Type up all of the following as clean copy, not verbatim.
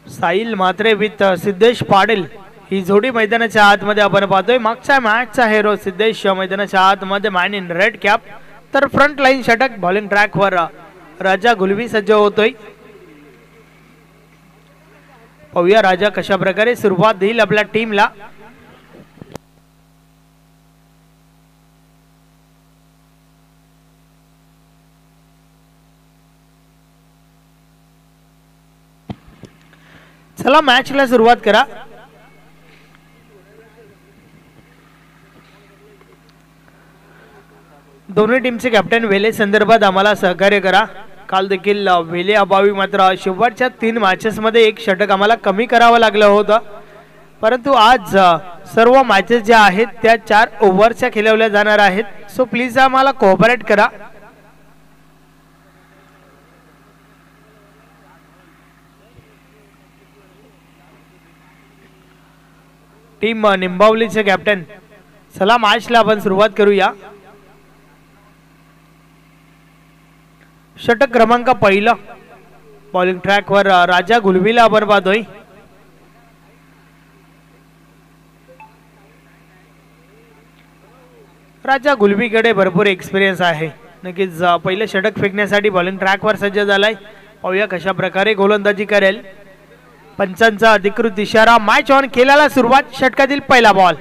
साहिल मात्रे with Siddhesh Patil ही जोडी मैदानाच्या आतमध्ये आपण पाहतोय। मागच्या मॅचचा हिरो सिद्धेश मैदानाच्या आतमध्ये मॅन इन रेड कॅप, तर फ्रंट लाईन षटक बॉलिंग ट्रॅक वर राजा गुलवी सज्ज होतोय। पाहूया राजा कशा प्रकारे सुरुवात देईल आपल्या टीमला। चला मॅचला सुरुवात करा। दोन्ही टीमचे कॅप्टन वेले संदर्भात आम्हाला सहकार्य करा। काल देखील वेले अभावी मात्र शेवटच्या 3 मॅचेस मध्ये 1 षटक आम्हाला कमी करावं लागलं होतं, परंतु आज सर्व मॅचेस ज्या आहेत त्या 4 ओव्हरच्या खेळवल्या जाणार आहेत। सो प्लीज आम्हाला कोऑपरेट करा। टीम निंबावलीचे कॅप्टन, चला मॅचला आपण सुरुवात करूया। षटक क्रमांक 1 बॉलिंग ट्रॅक वर राजा गुलवीला आपण पाहतोय। राजा गुलवीकडे भरपूर एक्सपिरियन्स आहे, नक्कीच पहिले षटक फेकण्यासाठी बॉलिंग ट्रॅक वर सज्ज झालाय। पाहूया कशा प्रकारे गोलंदाजी करेल। पंचांचा अधिकृत इशारा, मॅच ऑन, खेळायला सुरुवात। षटकातील पहिला बॉल,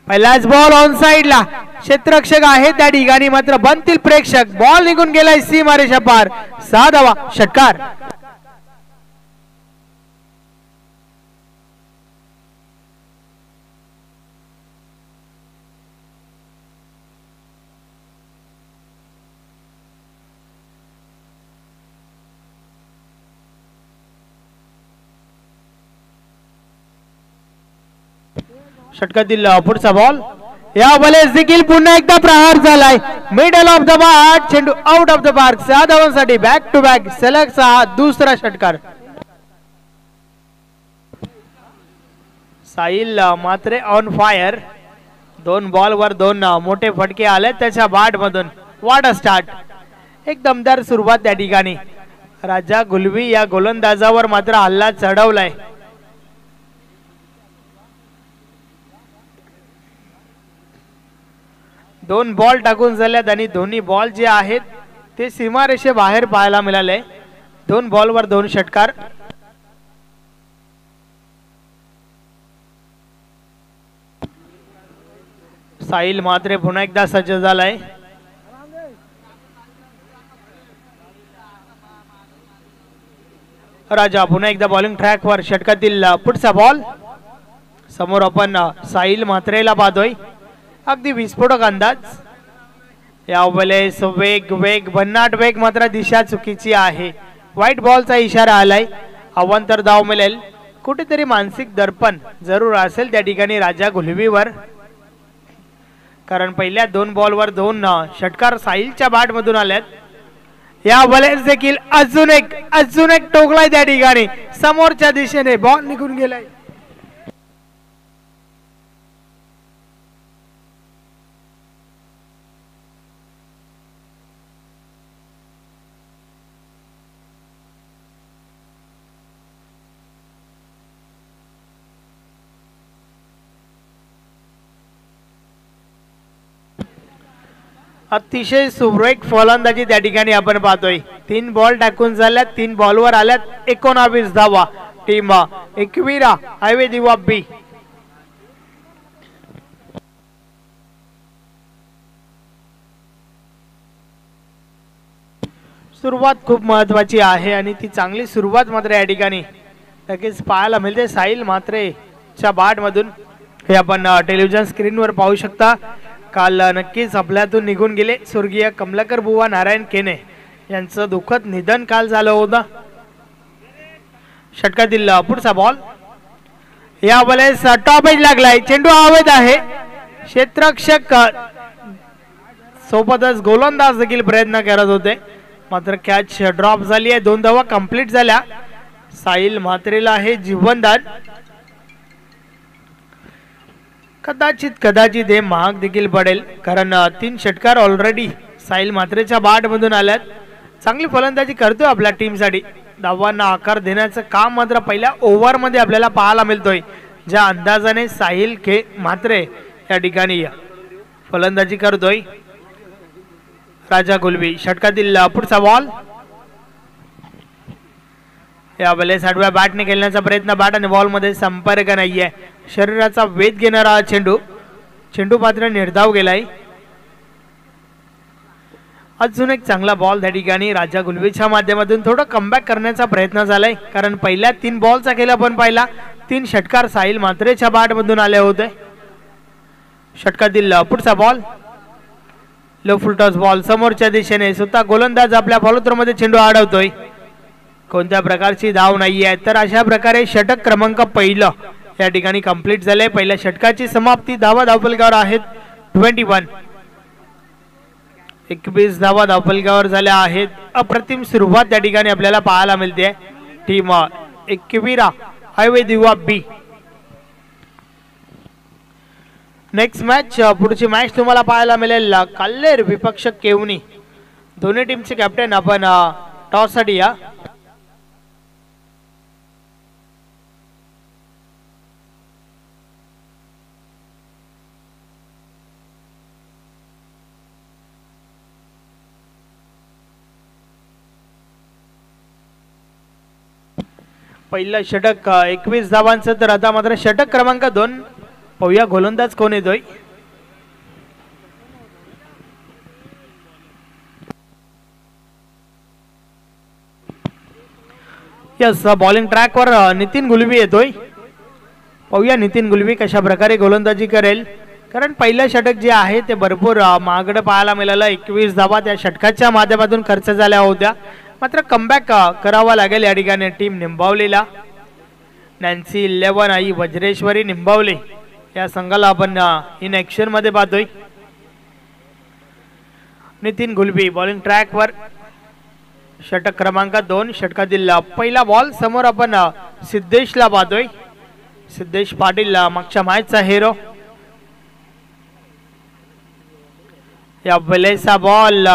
पहिलाच बॉल ऑन साइडला, क्षेत्ररक्षक आहे त्या ठिकाणी मात्र बनतील प्रेक्षक। बॉल निघून गेलाय सीमारेषा पार, 6 धावा, षटकार। षटकातील पुढचा बॉल, या बॉलेस देखील पुन्हा एकदा प्रहार झालाय। मिडल ऑफ द बॅट, चेंडू आउट ऑफ द पार्क। 6 धावांसाठी बॅक टू बॅक सलग 6, दुसरा षटकार। Sahil Mhatre on fire, 2 ball वर 2 मोठे फटके आले त्याच्या बॅट मधून। व्हॉट अ स्टार्ट, एक दमदार सुरुवात त्या ठिकाणी। राजा गुलवी या गोलंदाजावर मात्र हल्ला चढवलाय। दोन बॉल टाकून झाल्यात आणि दोन्ही बॉल जे आहेत ते सीमारेषे बाहेर पाहायला मिळाले। 2 बॉलवर 2 षटकार। साहिल मात्रे पुन्हा एकदा सज्ज झालाय। राजा पुन्हा एकदा बॉलिंग ट्रॅक वर। षटकातील पुढचा बॉल, समोर आपण साहिल मात्रेला पाहतोय। अगदी विस्फोटक अंदाज, या वेळेस वेग वेग भन्नाट वेग, मात्र दिशा चुकीची आहे। व्हाईट बॉलचा इशारा आलाय, अवांतर धाव मिळेल। कुठेतरी मानसिक दर्पण जरूर असेल त्या ठिकाणी राजा गुलवीवर, कारण पहिल्या 2 बॉलवर 2 षटकार साहिलच्या बॅट मधून आल्यात। या वेळेस देखील अजून एक टोकलाय त्या ठिकाणी, समोरच्या दिशेने बॉल निघून गेलाय। अतिशय सुरेख फलंदाजी त्या ठिकाणी आपण पाहतोय। 3 बॉल टाकून झाल्यात, 3 बॉलवर आल्यात 19 धावा। टीम एकविरा हायवे दिवा बी। सुरुवात खूप महत्वाची आहे आणि ती चांगली सुरुवात मात्र या ठिकाणी नक्कीच पाहायला मिळते साहिल मात्रेच्या बॅट मधून। हे आपण टेलिव्हिजन स्क्रीनवर पाहू शकता। काल नक्कीच आपल्यातून निघून गेले स्वर्गीय कमलाकर बुवा नारायण केने यांचं दुःखद निधन काल झालं होतं। षटकातील पुढचा बॉल, या वेळेस टॉप एज लागलाय, चेंडू हवेत आहे। क्षेत्ररक्षक सोबतच गोलंदाज देखील प्रयत्न करत होते, मात्र कॅच ड्रॉप झाली आहे। 2 धावा कंप्लीट झाल्या। साहिल मात्रेला हे जीवनदान, कदाचित हे महाग देखील पडेल, कारण 3 षटकार ऑलरेडी साहिल मात्रेच्या बॅट मधून आल्यात। चांगली फलंदाजी करतोय आपल्या टीम साठी, धावांना आकार देण्याचं काम मात्र पहिल्या ओव्हरमध्ये आपल्याला पाहायला मिळतोय, ज्या अंदाजाने साहिल म्हात्रे या ठिकाणी फलंदाजी करतोय. राजा गुलबी षटकातील पुढचा बॉल. यावेळेस आडव्या बॅटने खेळण्याचा प्रयत्न, बॅट आणि बॉल मध्ये संपर्क नाहीये. शरीराचा वेध घेणारा चेंडू मात्र निर्धाव गेलाय. अजून एक चांगला बॉल त्या ठिकाणी राजा गुलबीच्या माध्यमातून थोडं कमबॅक करण्याचा प्रयत्न झालाय, कारण पहिल्या 3 बॉलचा खेळ आपण पाहिला 3 षटकार साहिल म्हात्रेच्या बॅट मधून आले होते. षटकातील पुढचा बॉल, लो फुल टॉस बॉल समोरच्या दिशेने. स्वतः गोलंदाज आपल्या फॉलोथ्रोमध्ये चेंडू अडवतोय, कोणत्या प्रकारची धाव नाहीये. तर अशा प्रकारे षटक क्रमांक पहिलं या ठिकाणी कंप्लीट झाले. पहिल्या षटकाची समाप्ती. धावा धावफलकावर आहेत 21. 21 धावा धावफलकावर झाल्या आहेत. अप्रतिम सुरुवात त्या ठिकाणी आपल्याला पाहायला मिळते. टीम एकविरा हायवे दिवा बी. नेक्स्ट मॅच, पुढची मॅच तुम्हाला पाहायला मिळेल कल्लेर विपक्ष केवनी. दोन्ही टीमचे कॅप्टन आपण टॉस साठी या. पहिलं षटक 21 धावांचं, तर आता मात्र षटक क्रमांक 2. पाहूया गोलंदाज कोण येतोय. यस, बॉलिंग ट्रॅकवर नितीन गुलबी येतोय. पाहूया नितीन गुलबी कशा प्रकारे गोलंदाजी करेल, कारण पहिलं षटक जे आहे ते भरपूर महागडं पाहायला मिळालं. 21 धावा त्या षटकाच्या माध्यमातून खर्च झाल्या होत्या, मात्र कमबॅक करावा लागेल या ठिकाणी टीम निंबावलीला. नॅन्सी 11 आई वज्रेश्वरी निंबावली या संघाला आपण इन ऍक्शन मध्ये पाहतोय. नितीन गुलबी बॉलिंग ट्रॅकवर. षटक क्रमांक 2. षटकातील पहिला बॉल. समोर आपण सिद्धेशला पाहतोय. सिद्धेश पाटील मागच्या मॅचचा हिरो. या वेळेचा बॉल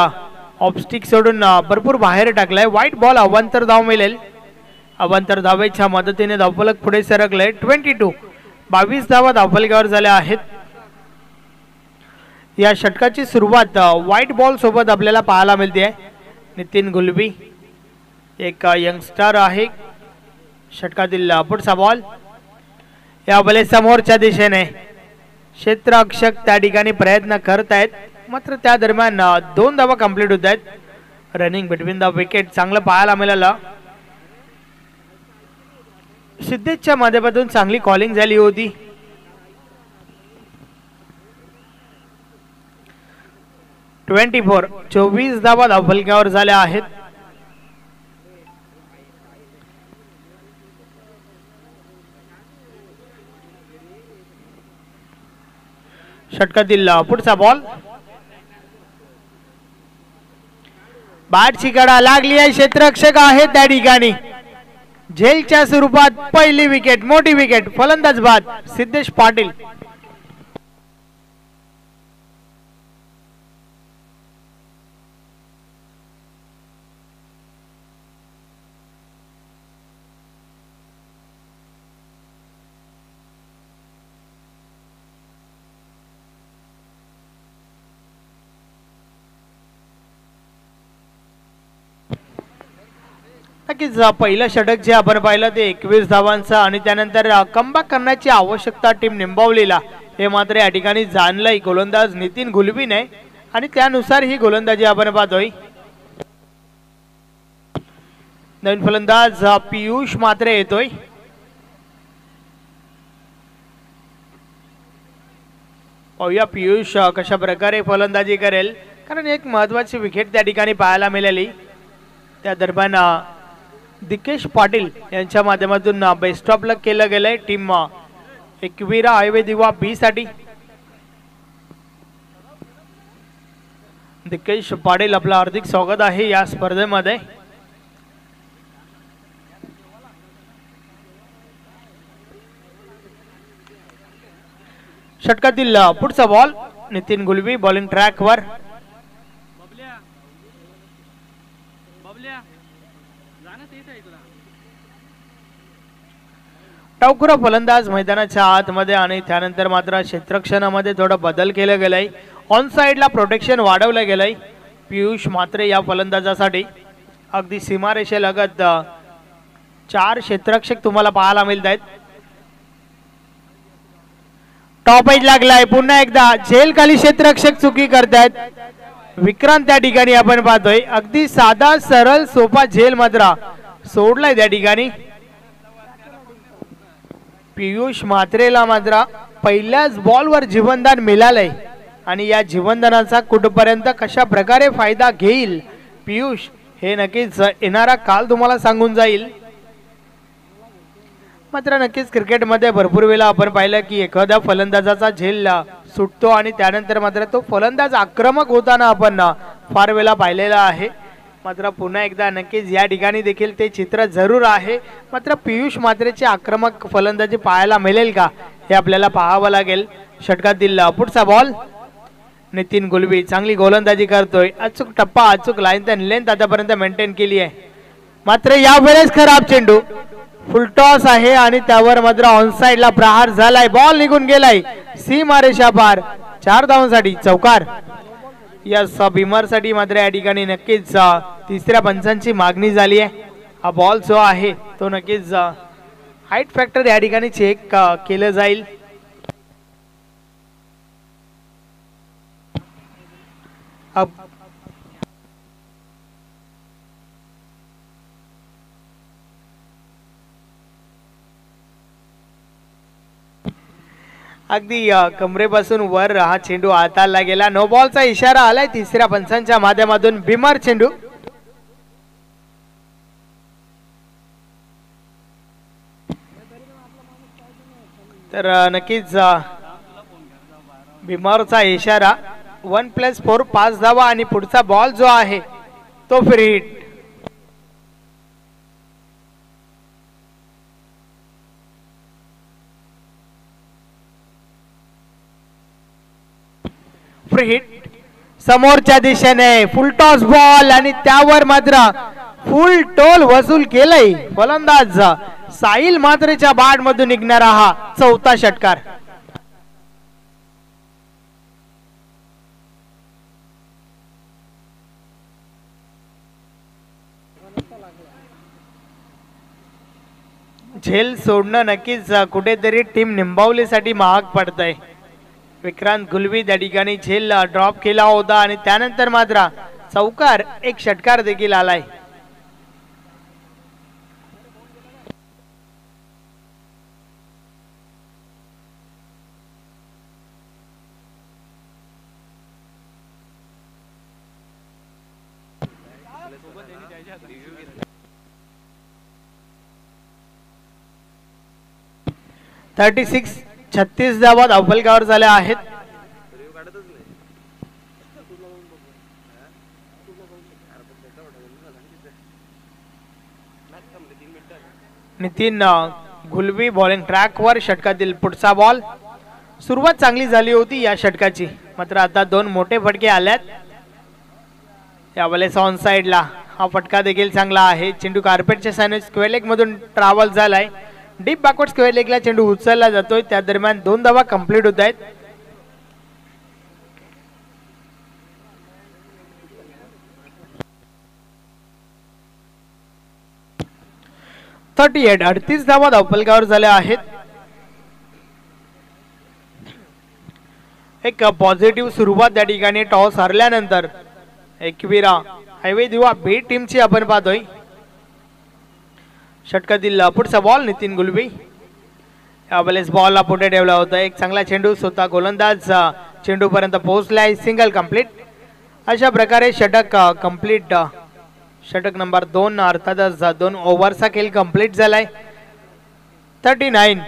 ऑफस्टिक सोडून भरपूर बाहेर टाकलाय. वाईट बॉल. अवांतर धाव मिळेल. अवांतर धावेच्या मदतीने धावफलक पुढे सरकले. 22. 22 धावा धावफलकावर झाल्या आहेत. या षटकाची सुरुवात व्हाईट बॉल सोबत आपल्याला पाहायला मिळते. नितीन गुलबी एक यंगस्टर आहे. षटकातील पुढचा बॉल. यावेळी समोरच्या दिशेने क्षेत्ररक्षक त्या ठिकाणी प्रयत्न करत आहेत, मात्र त्या दरम्यान 2 धावा कंप्लीट होत आहेत. रनिंग बिटवीन द विकेट चांगलं पाहायला मिळालं. सिद्धेशच्या माध्यमातून चांगली कॉलिंग झाली होती. (24) 24 धावा धावफलकावर झाल्या आहेत. षटकातील पुढचा बॉल. बॅटची कडा लागली आहे. क्षेत्ररक्षक आहे त्या ठिकाणी. झेलच्या स्वरूपात पहिली विकेट, मोठी विकेट. फलंदाज बाद सिद्धेश पाटील. नक्कीच पहिलं षटक जे आपण पाहिलं ते 21 धावांचं आणि त्यानंतर कमबॅक करण्याची आवश्यकता टीम निंबावलीला हे मात्र या ठिकाणी जाणलंय गोलंदाज नितीन गुलबीने आणि त्यानुसार ही गोलंदाजी आपण पाहतोय. नवीन फलंदाज पियुष मात्रे येतोय. पाहूया पियुष कशा प्रकारे फलंदाजी करेल, कारण एक महत्वाची विकेट त्या ठिकाणी पाहायला मिळाली. त्या दरम्यान दिकेश पाटील यांच्या माध्यमातून बेस्ट ऑफ लक केलं गेलंय टीम एकविरा हायवे दिवा बी साठी. दिकेश पाटील आपलं हार्दिक स्वागत आहे या स्पर्धेमध्ये. षटकातील पुढचा बॉल. नितीन गुलबी बॉलिंग ट्रॅकवर. डावखुरा फलंदाज मैदानाच्या आतमध्ये आणि त्यानंतर मात्र क्षेत्ररक्षणामध्ये थोडा बदल केला गेलाय. ऑन साइडला प्रोटेक्शन वाढवलं गेलंय. पियुष म्हात्रे या फलंदाजासाठी अगदी सीमारेषेलगत 4 क्षेत्ररक्षक तुम्हाला पाहायला मिळत आहेत. टॉप एज लागलाय. पुन्हा एकदा झेल खाली क्षेत्ररक्षक चुकी करतायत. विक्रांत त्या ठिकाणी आपण पाहतोय अगदी साधा सरळ सोपा झेल मात्र सोडलाय त्या ठिकाणी. पियुष म्हात्रेला मात्र पहिल्याच बॉलवर जीवनदान मिळालंय आणि या जीवनदानाचा कुठपर्यंत कशा प्रकारे फायदा घेईल पियुष हे नक्कीच येणारा काल तुम्हाला सांगून जाईल. मात्र नक्कीच क्रिकेटमध्ये भरपूर वेळा आपण पाहिलं की एखाद्या फलंदाजाचा झेल सुटतो आणि त्यानंतर मात्र तो फलंदाज आक्रमक होताना आपण फार वेळा पाहिलेला आहे. मात्र पुन्हा एकदा नक्कीच या ठिकाणी देखील ते चित्र जरूर आहे. मात्र पियुष म्हात्रेची आक्रमक फलंदाजी पाहायला मिळेल का हे आपल्याला पाहावं लागेल. षटकातील पुढचा बॉल नितीन गुलवी चांगली गोलंदाजी करतोय. अचूक टप्पा अचूक लाईन लेंथ आतापर्यंत मेंटेन केली आहे. मात्र यावेळेस खराब चेंडू फुलटॉस आहे आणि त्यावर मात्र ऑन साइडला प्रहार झालाय. बॉल निघून गेलाय सीमारेषा पार. 4 धावांसाठी चौकार. या भीमरसाठी मात्र या ठिकाणी नक्कीच तिसऱ्या पंचांची मागणी झाली आहे. हा बॉल जो आहे तो नक्कीच हाईट फॅक्टर या ठिकाणी चेक केलं जाईल. अगदी कमरेपासून वर हा चेंडू हाताळला गेला. नो बॉलचा इशारा आलाय तिसऱ्या पंचांच्या माध्यमातून. भीमर चेंडू तर नक्कीच भीमरचा इशारा. 1+4 5 धावा आणि पुढचा बॉल जो आहे तो फ्री हिट. फ्री हिट समोरच्या दिशेने फुलटॉस बॉल आणि त्यावर मात्र फुल टोल वसूल केलंय फलंदाज साहिल म्हात्रेच्या बॅट मधून निघणारा हा चौथा षटकार. झेल सोडणं नक्कीच कुठेतरी टीम निंबावलीसाठी महाग पडतंय. विक्रांत गुलवी त्या ठिकाणी झेल ड्रॉप केला होता आणि त्यानंतर मात्र चौकार एक षटकार देखील आलाय. .36 36 धावा धावफलकावर झाल्या आहेत. नितीन गुलवी बॉलिंग ट्रॅकवर. षटकातील पुढचा बॉल. सुरुवात चांगली झाली होती या षटकाची मात्र आता 2 मोठे फटके आल्यात. यावेळेस ऑन साइडला हा फटका देखील चांगला आहे. चेंडू कार्पेटच्या साइने स्क्वेअर लेग मधून ट्रॅव्हल झालाय. डीप बॅकवर्ड स्क्वेअर लेगला चेंडू उचलला जातोय. त्या दरम्यान 2 धावा कंप्लीट होत आहेत. .38 38 धावा धावफलकावर झाल्या आहेत. एक पॉझिटिव्ह सुरुवात या ठिकाणी टॉस हरल्यानंतर एकविरा हायवे दिवा बी टीमची आपण पाहतोय. षटकातील पुढचा बॉल नितीन गुलवी. यावेळेस बॉलला पुढे ठेवला होता. एक चांगला चेंडू स्वतः गोलंदाज चेंडू पर्यंत पोहोचलाय. Single complete. अशा प्रकारे षटक कंप्लीट. षटक नंबर 2 अर्थातच 2 ओव्हरचा खेळ कंप्लीट झालाय. 39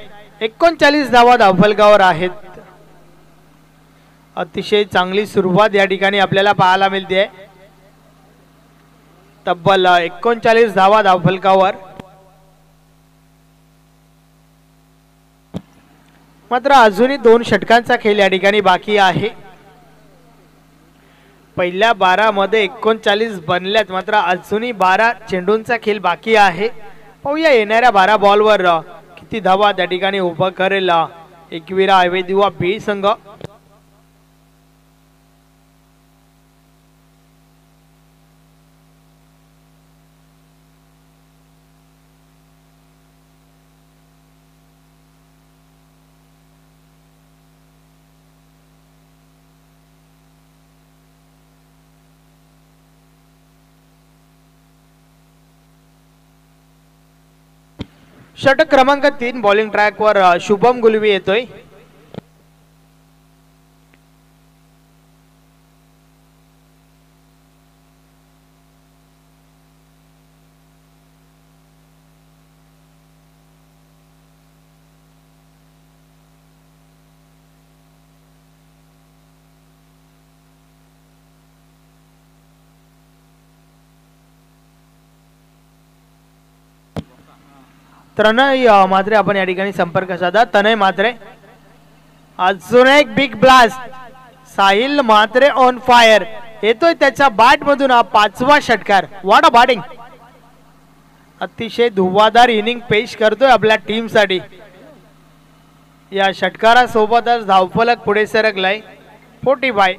39 धावा धावफलकावर आहेत. अतिशय चांगली सुरुवात या ठिकाणी आपल्याला पाहायला मिळते. तब्बल 39 धावा धावफलकावर. मात्र अजूनही 2 षटकांचा खेळ या ठिकाणी बाकी आहे. पहिल्या 12 मध्ये 39 बनल्यात, मात्र अजूनही 12 चेंडूंचा खेळ बाकी आहे. पाहूया येणाऱ्या 12 बॉलवर किती धावा त्या ठिकाणी उभा करेल एकविरा ऐवजी वा बीड संघ. षटक क्रमांक 3 बॉलिंग ट्रॅक वर शुभम गुलवी येतोय. तनय मात्रे आपण या ठिकाणी संपर्क साधा. तनय मात्रे, अजून एक big blast. Sahil Mhatre on fire येतोय त्याच्या बॅट मधून हा 5वा षटकार. व्हॉट अ बॅटिंग, अतिशय धुव्वाधार इनिंग पेश करतोय आपल्या टीम साठी. या षटकारासोबतच धावफलक पुढे सरकलाय 45.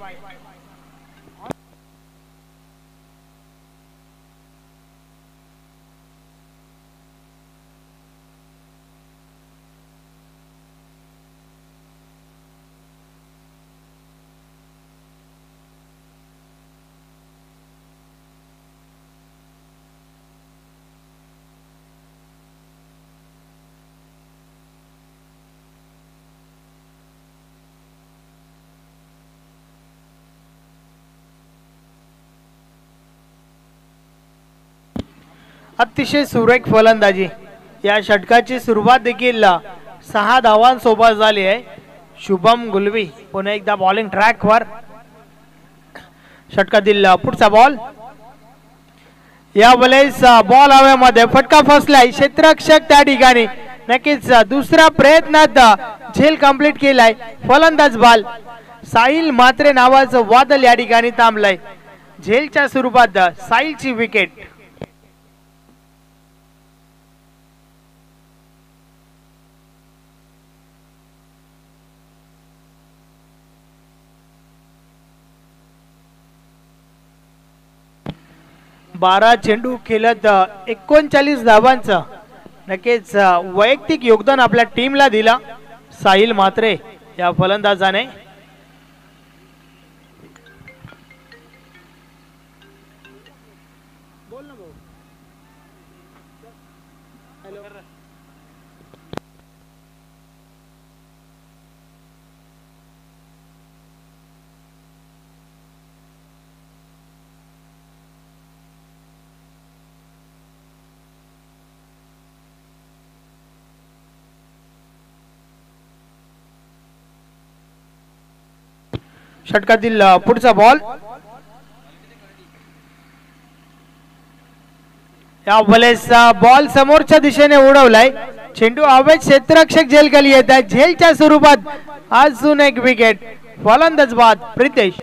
अतिशय सुरेख फलंदाजी. या षटकाची सुरुवात देखील 6 धावांसोबत झाली आहे. शुभम गुलवी पुन्हा एकदा बॉलिंग ट्रॅक वर. षटकातील पुढचा बॉल, या वेळेस बॉल हवेमध्ये फटका फसलाय. क्षेत्ररक्षक त्या ठिकाणी नक्कीच दुसऱ्या प्रयत्नात झेल कंप्लीट केलाय. फलंदाज बाल साहिल मात्रे नावाचं वादळ या ठिकाणी थांबलंय. झेलच्या स्वरूपात साहिलची विकेट. बारा चेंडू खेळत 39 धावांचं नक्कीच वैयक्तिक योगदान आपल्या टीमला दिला साहिल मात्रे या फलंदाजाने. षटकातील पुढचा बॉल, या वेळेस बॉल समोरच्या दिशेने उडवलाय. चेंडू हवेत क्षेत्ररक्षक झेल खाली येत आहे. झेलच्या स्वरूपात अजून एक विकेट. फलंदाज बाद प्रितेश.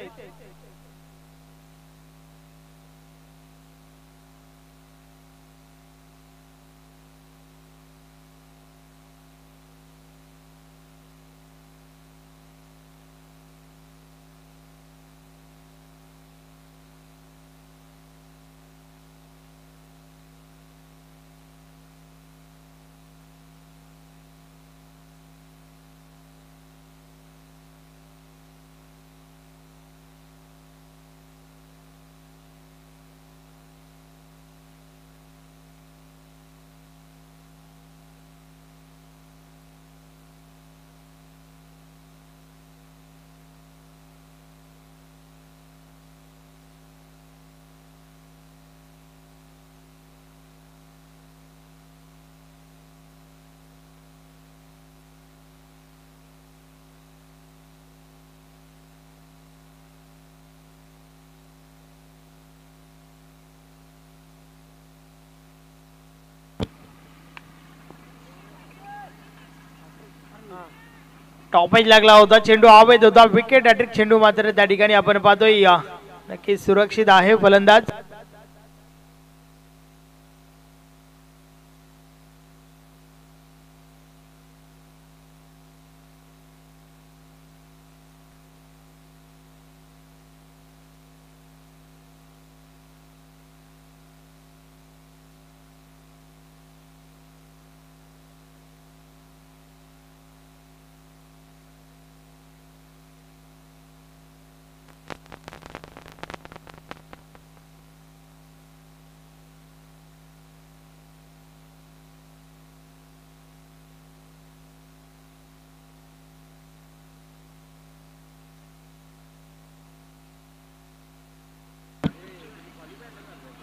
टॉपेज लागला होता. चेंडू हवेत होता. विकेट हॅट्रिक चेंडू मात्र त्या ठिकाणी आपण पाहतोय नक्की सुरक्षित आहे फलंदाज.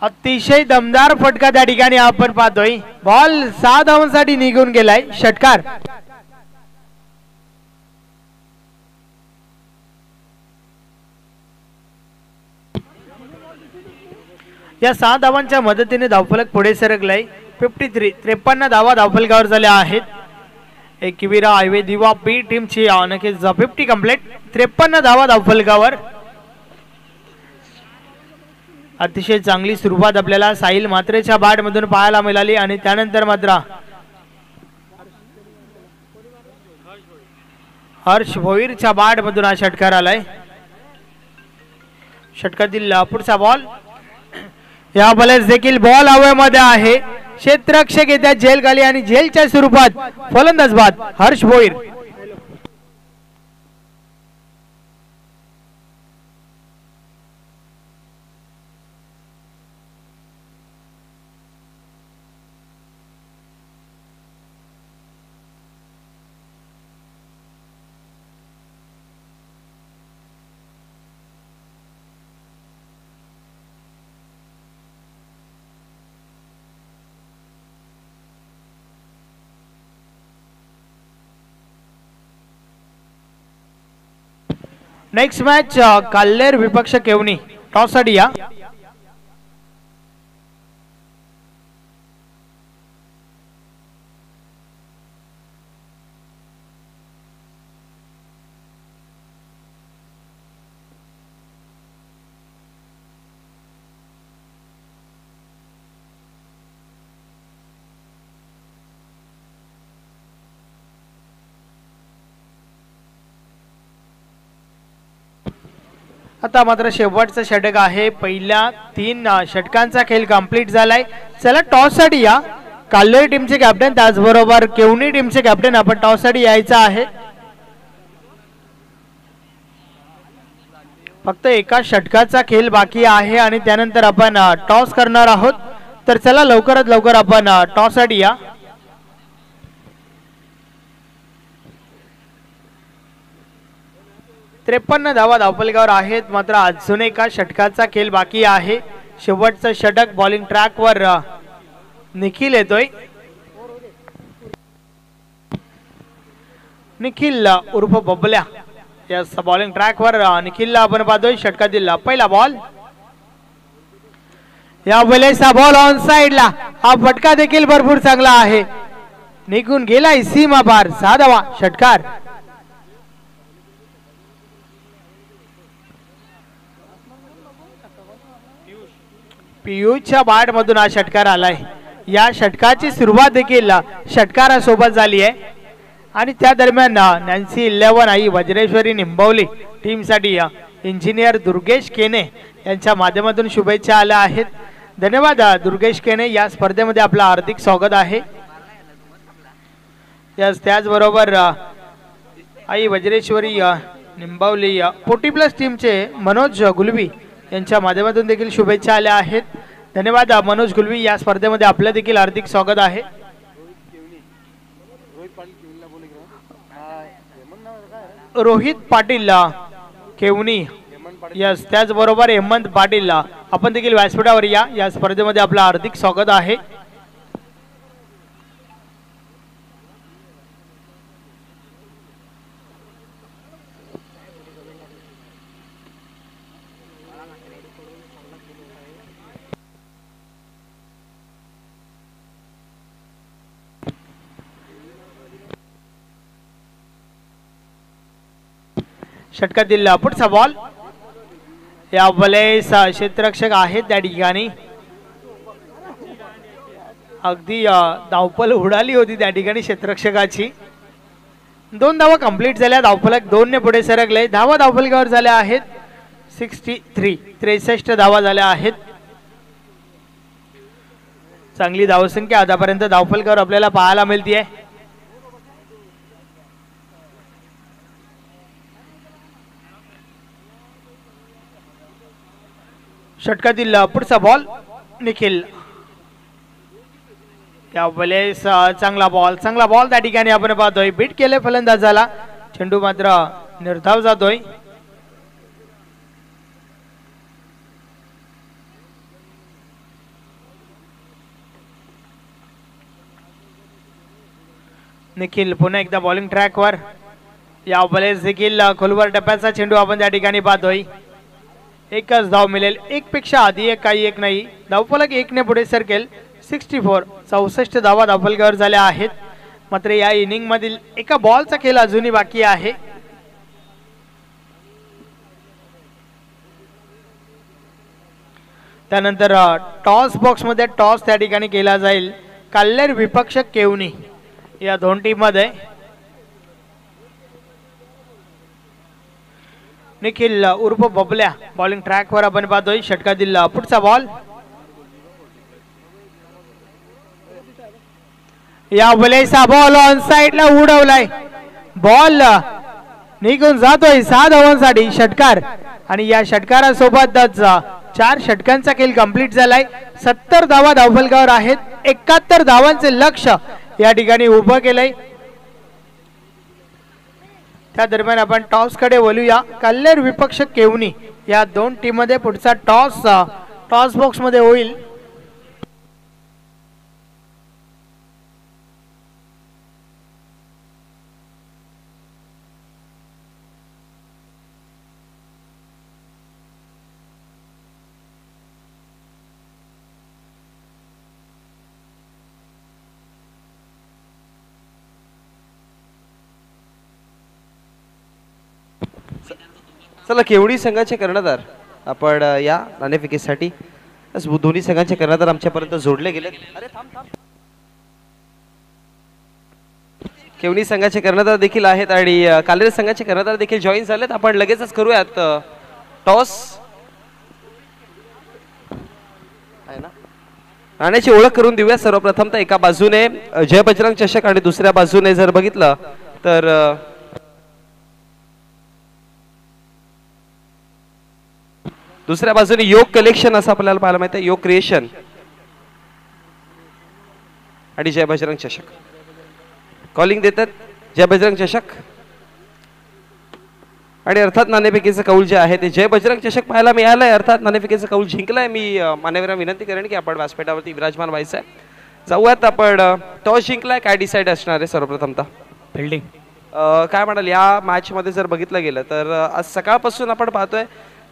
अतिशय दमदार फटका त्या ठिकाणी आपण पाहतोय. बॉल 6 धावांसाठी निघून गेलाय. षटकार. या 6 धावांच्या मदतीने धावफलक पुढे सरकलाय. 53 धावा धावफलकावर झाल्या आहेत. एकविरा हायवे दिवा बी टीमची नक्कीच 50 कंप्लीट. 53 धावा धावफलकावर. अतिशय चांगली सुरुवात आपल्याला साहिल मात्रेच्या बॅट मधून पाहायला मिळाली आणि त्यानंतर मात्र हर्ष भोईरच्या बॅट मधून हा षटकार आलाय. षटकातील पुढचा बॉल. या बॉलर्स देखील बॉल हवेमध्ये आहे. क्षेत्ररक्षक येत्या झेल खाली आणि झेलच्या स्वरूपात फलंदाज बाद हर्ष भोईर. नेक्स्ट मॅच काल्लेर विपक्ष केवनी. टॉस साठी या. आता मात्र शेवटचा षटक आहे. पहिल्या 3 षटकांचा खेळ कंप्लीट झालाय. चला टॉस साठी या. काल्लेर टीमचे कॅप्टन त्याचबरोबर केवनी टीमचे कॅप्टन आपण टॉस साठी यायचं आहे. फक्त एका षटकाचा खेळ बाकी आहे आणि त्यानंतर आपण टॉस करणार आहोत. तर चला लवकरात लवकर आपण टॉस साठी या. त्रेपन्न धावा धावफलकावर आहेत. मात्र अजून एका षटकाचा खेळ बाकी आहे. शेवटचं षटक. बॉलिंग ट्रॅक वर निखिल येतोय. निखिल उर्फ बबल्या यस बॉलिंग ट्रॅक वर निखिलला आपण पाहतोय. षटकातील पहिला बॉल. या वेळेचा बॉल ऑन साइडला. हा फटका देखील भरपूर चांगला आहे. निघून गेलाय सीमा पार. 6 धावा. षटकार. पियुषच्या बॅट मधून हा षटकार आलाय. या षटकाची सुरुवात देखील षटकारासोबत झाली आहे आणि त्या दरम्यान नॅन्सी 11 आई वज्रेश्वरी निंबवली टीमसाठी इंजिनियर दुर्गेश केने यांच्या माध्यमातून शुभेच्छा आल्या आहेत. धन्यवाद दुर्गेश केने. या स्पर्धेमध्ये आपलं हार्दिक स्वागत आहे. त्याचबरोबर आई वज्रेश्वरी निंबवली 40+ टीमचे मनोज गुलवी यांच्या माध्यमातून देखील शुभेच्छा आल्या आहेत. धन्यवाद मनोज गुलवी. या स्पर्धेमध्ये आपलं देखील हार्दिक स्वागत आहे. रोहित पाटील केवनी यस त्याचबरोबर हेमंत पाटील आपण देखील व्यासपीठावर या. या स्पर्धेमध्ये आपलं हार्दिक स्वागत आहे. षटकातील पुढचा बॉल. यावेळेस क्षेत्ररक्षक आहेत त्या ठिकाणी. अगदी धावपल उडाली होती त्या ठिकाणी क्षेत्ररक्षकाची. 2 धावा कंप्लीट झाल्या. धावफलक 2 ने पुढे सरकले. धावा धावफलकावर झाल्या आहेत 63. 63 धावा झाल्या आहेत. चांगली धावसंख्या आतापर्यंत धावफलकावर आपल्याला पाहायला मिळते. षटकातील पुढचा बॉल निखिल. यावेळेस चांगला बॉल त्या ठिकाणी आपण पाहतोय. बीट केले फलंदाजाला. चेंडू मात्र निर्धाव जातोय. निखिल पुन्हा एकदा बॉलिंग ट्रॅकवर. यावेळेस देखील खोलवर टप्प्याचा चेंडू आपण त्या ठिकाणी पाहतोय. एकच धाव मिळेल. एक पेक्षा आधी एक, काही एक नाही. धावफलक 1 ने पुढे सरकेल. 64. 64 धावा धावफलकावर झाल्या आहेत. मात्र या इनिंग मधील एका बॉलचा खेळ अजूनही बाकी आहे. त्यानंतर टॉस बॉक्स मध्ये टॉस त्या ठिकाणी केला जाईल. कल्लेर विपक्ष केवनी या 2 टीम मध्ये. निखिल उर्फ बबल्या बॉलिंग ट्रॅकवर आपण पाहतोय. षटकातील पुढचा बॉल. यावेळेस बॉल ऑन साइडला उडवलाय. बॉल निघून जातोय 6 धावांसाठी. षटकार आणि या षटकारासोबतच 4 षटकांचा खेळ कंप्लीट झालाय. 70 धावा धावफलकावर आहेत. 71 धावांचे लक्ष्य या ठिकाणी उभं केलंय. त्या दरम्यान आपण टॉस कडे बोलूया. कल्लेर विपक्ष केवनी या 2 टीम मध्ये पुढचा टॉस बॉक्स मध्ये होईल. चला केवढी संघाचे कर्णधार आपण या नाणेफेकीसाठी दोन्ही संघांचे कर्णधार आमच्यापर्यंत जोडले गेले. केवढी संघाचे कर्णधार देखील आहेत आणि कालेर संघाचे कर्णधार देखील जॉईन झालेत. आपण लगेचच करूयात टॉस. आहे ना, नाण्याची ओळख करून देऊया. सर्वप्रथम तर एका बाजूने जय बजरंग चषक आणि दुसऱ्या बाजूने जर बघितलं तर दुसऱ्या बाजूने योग कलेक्शन असं आपल्याला पाहायला मिळतं. योग क्रिएशन आणि जय बजरंग चषक. कॉलिंग देतात जय बजरंग चषक आणि अर्थात नाणेफेकीचं कौल जे आहे ते जय बजरंग चषक पाहायला मिळालंय. अर्थात नाणेफेकीचं कौल जिंकलाय. मी मान्यवरांना विनंती करेन की आपण व्यासपीठावरती विराजमान व्हायचं आहे. जाऊयात आपण. टॉस जिंकलाय. काय डिसाईड असणार आहे सर्वप्रथमतः? फिल्डिंग. काय म्हणाल या मॅच मध्ये जर बघितलं गेलं तर आज सकाळपासून आपण पाहतोय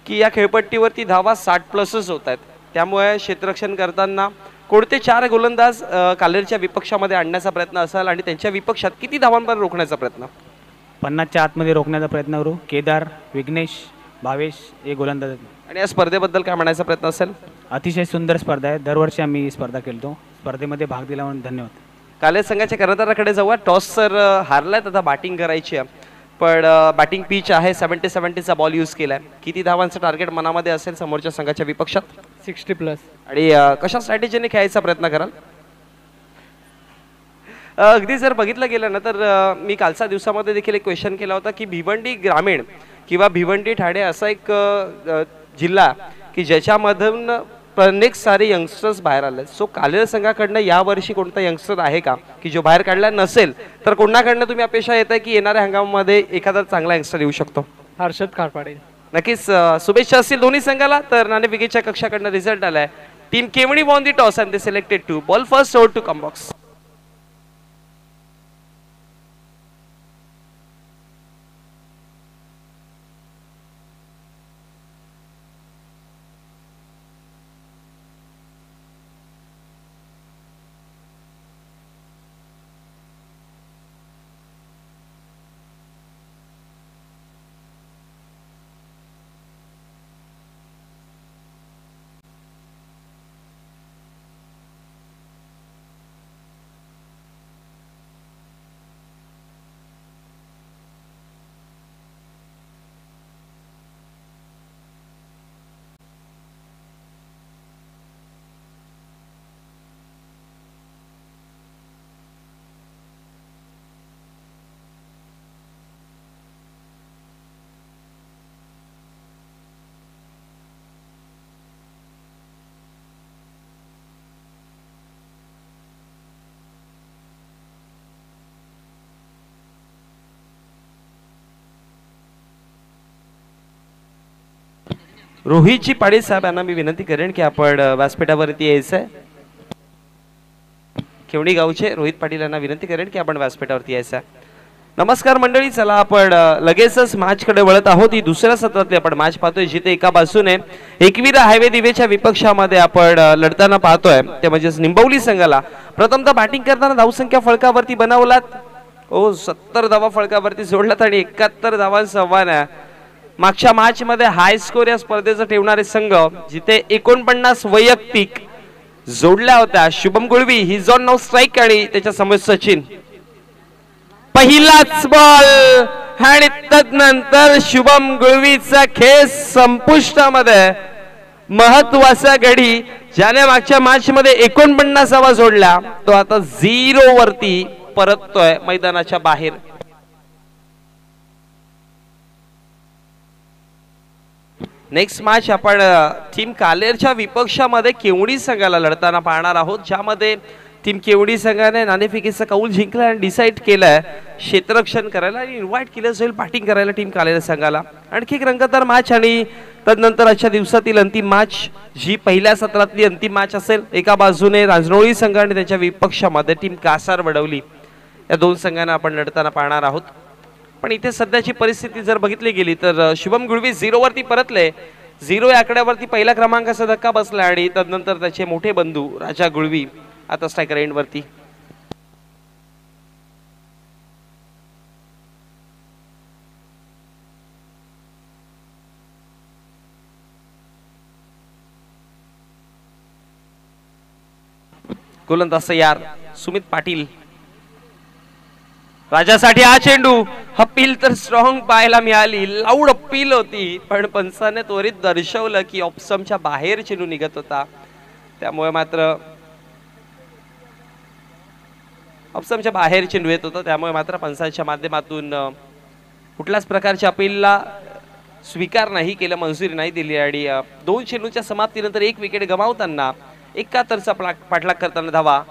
की या खेळपट्टीवरती धावा 60+ होत आहेत. त्यामुळे क्षेत्ररक्षण करताना कोणते 4 गोलंदाज कालेरच्या विपक्षामध्ये आणण्याचा प्रयत्न असेल आणि त्यांच्या विपक्षात किती धावांपर्यंत रोखण्याचा प्रयत्न? 50च्या आतमध्ये रोखण्याचा प्रयत्न करू. केदार, विघ्नेश, भावेश हे गोलंदाज. आणि या स्पर्धेबद्दल काय म्हणायचा प्रयत्न असेल? अतिशय सुंदर स्पर्धा आहे. दरवर्षी आम्ही स्पर्धा खेळतो. स्पर्धेमध्ये भाग दिला म्हणून धन्यवाद. कालेर संघाच्या कर्णधाराकडे जाऊया. टॉस सर हारलाय. आता बॅटिंग करायची आहे. पण बॅटिंग पिच आहे. 70-70चा बॉल यूज केलाय. किती धावांचं टार्गेट मनामध्ये असेल समोरच्या संघाच्या विपक्षात? 60+. आणि कशा स्ट्रॅटेजीने खेळायचा प्रयत्न कराल? अगदी जर बघितलं गेलं ना तर मी कालच्या दिवसामध्ये देखील एक क्वेश्चन केला होता की भिवंडी ग्रामीण किंवा भिवंडी ठाणे असा एक जिल्हा की ज्याच्यामधून अनेक सारे यंगस्टर्स बाहेर आले. सो कालेर संघाकडनं यावर्षी कोणता यंगस्टर आहे का की जो बाहेर काढला नसेल तर कोणाकडनं तुम्ही अपेक्षा येत आहे की येणाऱ्या हंगामामध्ये एखादा चांगला यंगस्टर येऊ शकतो? हर्षद खारपाडे. नक्कीच शुभेच्छा असतील दोन्ही संघाला. तर नाणेफेकीच्या कक्षाकडनं रिझल्ट आलाय. Team केवणी won the toss and they selected to ball first over to come box. Rohit ji पाडे साहेब यांना मी विनंती करेन की आपण व्यासपीठावरती यायचं आहे. केवडी गावचे रोहित पाटील यांना विनंती करेन की आपण व्यासपीठावरती यायचं आहे. नमस्कार मंडळी, चला आपण लगेचच मॅचकडे वळत आहोत. ही दुसऱ्या सत्रातली आपण मॅच पाहतोय जिथे एका बाजूने एकविरा हायवे दिवेच्या विपक्षामध्ये आपण लढताना पाहतोय ते म्हणजेच निंबवली संघाला प्रथमतः बॅटिंग करताना धावसंख्या फळकावरती बनवलात. 70 धावा फळकावरती जोडलात आणि 71 धावांचं आव्हान आहे. मागच्या मॅच मध्ये हाय स्कोर या स्पर्धेचा ठेवणारे संघ जिथे 49 वैयक्तिक जोडल्या होत्या. शुभम गुळवी ही झोन 9 स्ट्राइक आणि त्याच्या समोर सचिन. पहिलाच बॉल आणि तदनंतर शुभम गुळवीचा खेळ संपुष्टामध्ये. महत्वाचा गडी ज्याने मागच्या मॅच मध्ये 49 धावा जोडल्या तो आता 0 वरती परततोय मैदानाच्या बाहेर. नेक्स्ट मॅच आपण टीम कालेरच्या विपक्षामध्ये केवडी संघाला लढताना पाहणार आहोत, ज्यामध्ये टीम केवडी संघाने नाणेफेकीचा कौल जिंकला आणि डिसाईड केलाय क्षेत्ररक्षण करायला आणि इन्व्हाइट केलं जाईल बॅटिंग करायला टीम कालेर संघाला. आणखी एक रंगतदार मॅच आणि तदनंतर आजच्या दिवसातील अंतिम मॅच जी पहिल्या सत्रातली अंतिम मॅच असेल. एका बाजूने रांजणोळी संघ आणि त्याच्या विपक्षामध्ये टीम कासार वडवली. या दोन संघांना आपण लढताना पाहणार आहोत. पण इथे सध्याची परिस्थिती जर बघितली गेली तर शुभम गुळवी 0 वरती परतले. 0 या आकड्यावरती पहिल्या क्रमांकाचा धक्का बसला आणि तदनंतर त्याचे मोठे बंधू राजा गुळवी आता स्ट्रायकर एंड वरती. गोलंदाज तयार सुमित पाटील. राजासाठी हा चेंडू. अपील तर स्ट्रॉंग पाहायला मिळाली, लाऊड अपील होती, पण पंचाने त्वरित दर्शवलं की ऑप्शनच्या बाहेर चेंडू निघत होता. त्यामुळे मात्र ऑप्शनच्या बाहेर चेंडू येत होता. त्यामुळे मात्र पंचांच्या माध्यमातून कुठल्याच प्रकारच्या अपीलला स्वीकार नाही केलं, मंजुरी नाही दिली आणि 2 चेंडूच्या समाप्तीनंतर 1 विकेट गमावताना 71चा पाठलाग करताना धावा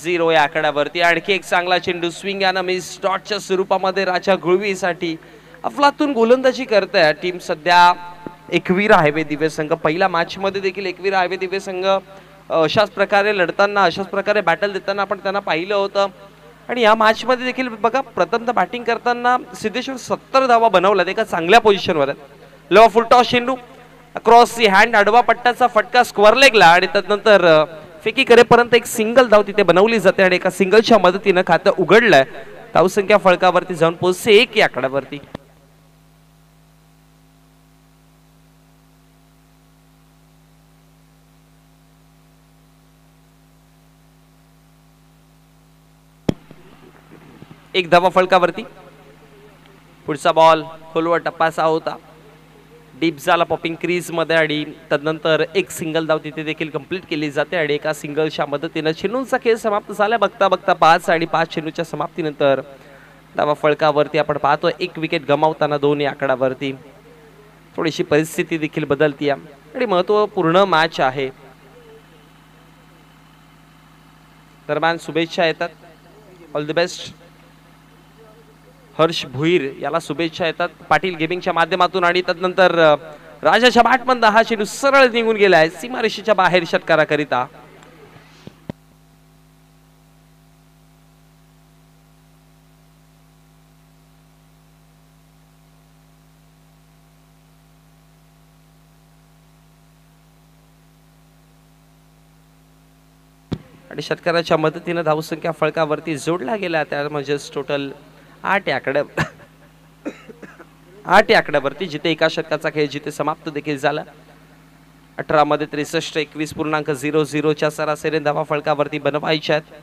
0 या आकड्यावरती. आणखी एक चांगला चेंडू स्विंग आणि मिस डॉटच्या स्वरूपामध्ये राजा गुळवीसाठी. अफलातून गोलंदाजी करताय टीम सध्या एकविरा हायवे दिवे संघ. पहिल्या मॅच मध्ये देखील एकविरा हायवे दिवे संघ अशाच प्रकारे लढताना अशाच प्रकारे बॅटल देताना आपण त्यांना पाहिलं होतं. आणि या मॅच मध्ये देखील बघा प्रथमतः बॅटिंग करताना सिद्धेश्वर 70 धावा बनवल्यात एका चांगल्या पोझिशनवर. लो फुल टॉस चेंडू अक्रॉस दी हँड आडवा पट्ट्याचा फटका स्क्वेअर लेगला आणि त्यानंतर फेकी करेपर्यंत एक सिंगल धाव तिथे बनवली जाते आणि एका सिंगलच्या मदतीनं खातं उघडलंय. धावसंख्या फळकावरती जाऊन पोहोचते 1 या आकड्यावरती. एक धावा फळकावरती. पुढचा बॉल खोलवर टप्पाचा होता, डीप झाला पॉपिंग क्रीज मध्ये आणि तदनंतर एक सिंगल धाव तिथे देखील कंप्लीट केली जाते आणि एका सिंगलच्या मदतीने चेंडूंचा खेळ समाप्त झाला. बघता बघता 5 आणि 5 चेंडूच्या समाप्तीनंतर धावा फळकावरती आपण पाहतो 1 विकेट गमावताना 2 या आकड्यावरती. थोडीशी परिस्थिती देखील बदलती आणि महत्वपूर्ण मॅच आहे. दरम्यान शुभेच्छा येतात. All the best Harsh Bhuir याला शुभेच्छा येतात पाटील गेमिंगच्या माध्यमातून. आणि तदनंतर राजाच्या बॅटमधून हा चेंडू सरळ निघून गेलाय सीमारेषेच्या बाहेर षटकाराकरिता. आणि षटकाराच्या मदतीने धावसंख्या फळकावरती जोडल्या गेल्या. त्या म्हणजेच टोटल 8 आकड्यावरती जिथे एका षटकाचा खेळ जिथे समाप्त देखील झाला. 18 मध्ये 63 21.00च्या सरासरीने धावा फळकावरती बनवायच्या आहेत.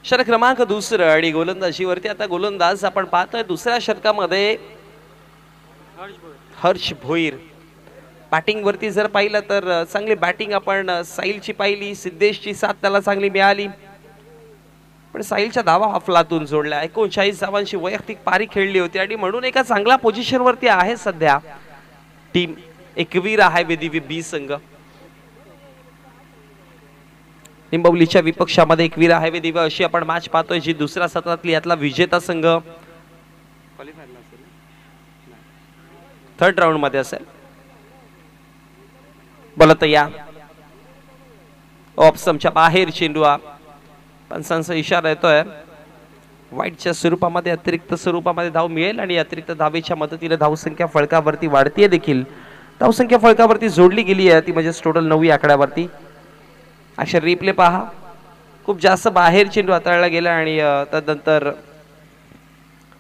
षटक क्रमांक 2 आणि गोलंदाजीवरती आता गोलंदाज आपण पाहतोय दुसऱ्या षटकामध्ये हर्ष भोईर. बॅटिंग वरती जर पाहिलं तर चांगली बॅटिंग आपण साहिलची पाहिली, सिद्धेशची साथ त्याला चांगली मिळाली, पण साहिलच्या धावा अफलातून जोडल्या. 39 धावांची वैयक्तिक पारी खेळली होती आणि म्हणून एका चांगल्या पोझिशन वरती आहे सध्या टीम एकवीरा हायवे दिवे बी संघ. निंबवलीच्या विपक्षामध्ये एकवीरा हायवे दिवे अशी आपण मॅच पाहतोय जी दुसऱ्या सत्रातली यातला विजेता संघ थर्ड राऊंड मध्ये असेल. बोलत या ऑप्शनच्या बाहेर चेंडू, पंचांचा इशारा येतोय. वाईटच्या स्वरूपामध्ये अतिरिक्त स्वरूपामध्ये धाव मिळेल आणि अतिरिक्त धावेच्या मदतीने धावसंख्या फळकावरती वाढतीये देखील. धावसंख्या फळकावरती जोडली गेली आहे ती म्हणजे टोटल 9 आकड्यावरती. अशा रिप्ले पहा, खूप जास्त बाहेर चेंडू हाताळला गेला आणि त्यानंतर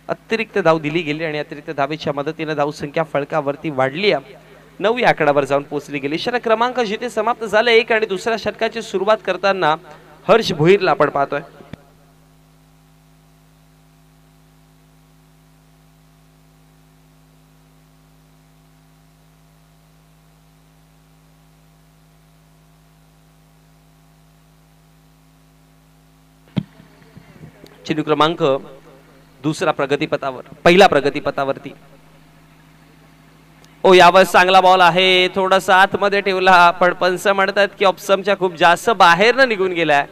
अतिरिक्त धाव दिली गेली आणि अतिरिक्त धावेच्या मदतीने धावसंख्या फळकावरती वाढली आहे. 9 आकड्यावर जाऊन पोहोचली गेली. षटक क्रमांक जिथे समाप्त झाले 1 आणि दुसऱ्या षटकाची सुरुवात करताना हर्ष भोईरला आपण पाहतोय. चेंडू क्रमांक दुसरा प्रगतीपथावर, पहिला प्रगतीपथावरती. ओ यावर चांगला बॉल आहे, थोडासा आतमध्ये ठेवला, पण पंच म्हणतात की ऑप्शनच्या खूप जास्त बाहेर न निघून गेलाय